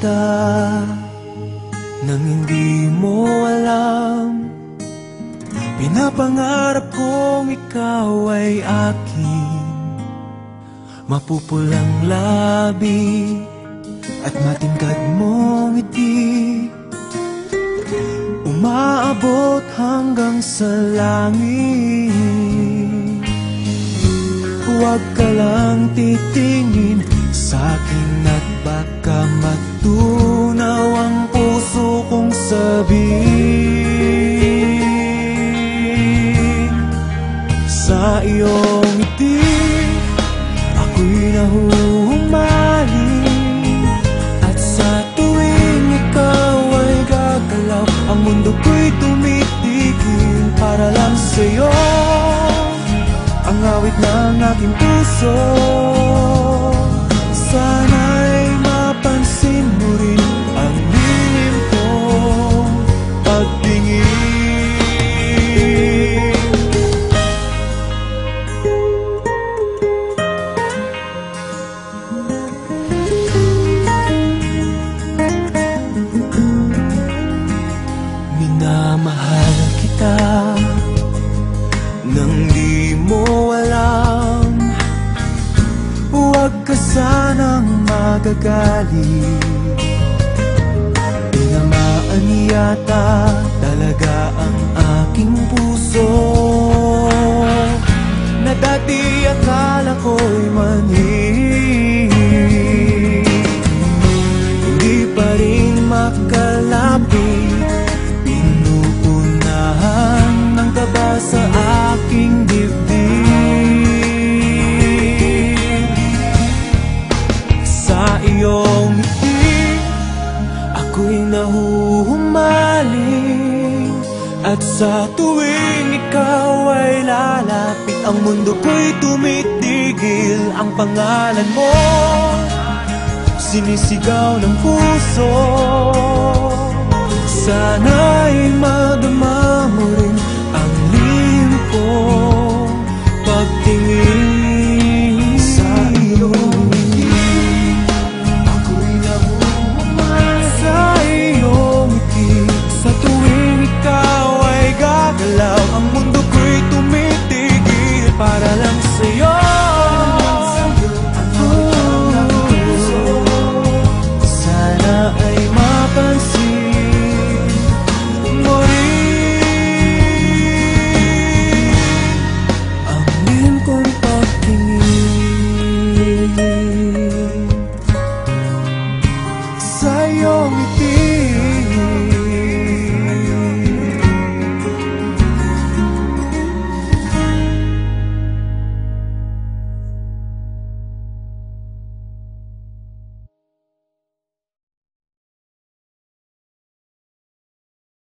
kita nang hindi mo alam. Pinapangarap kong ikaw ay akin, mapupulang labi at matingkad mong ngiti, umaabot hanggang sa langit. Huwag ka lang titingin sa'kin at baka matunaw ang puso kong sabihin. Sa iyong ngiti ako'y nahuhumaling, at sa tuwing ikaw ay gagalaw, ang mundo ko'y tumitigil para lang sa'yo. Ang awit ng aking puso, sana'y mapansin mo rin ang lihim kong pagtingin. Minamahal kita nang di mo alam. Huwag ka sanang magagalit, tinamaan yata talaga ang aking puso, na dati akala ko'y mani. Hindi pa rin makalapit, pinuunahan ng kaba sa aking dibdib. Sa iyong ngiti ako'y nahuhumaling, at sa tuwing ikaw ay lalapit, ang mundo ko'y tumitigil. Ang pangalan mo sinisigaw ng puso, sana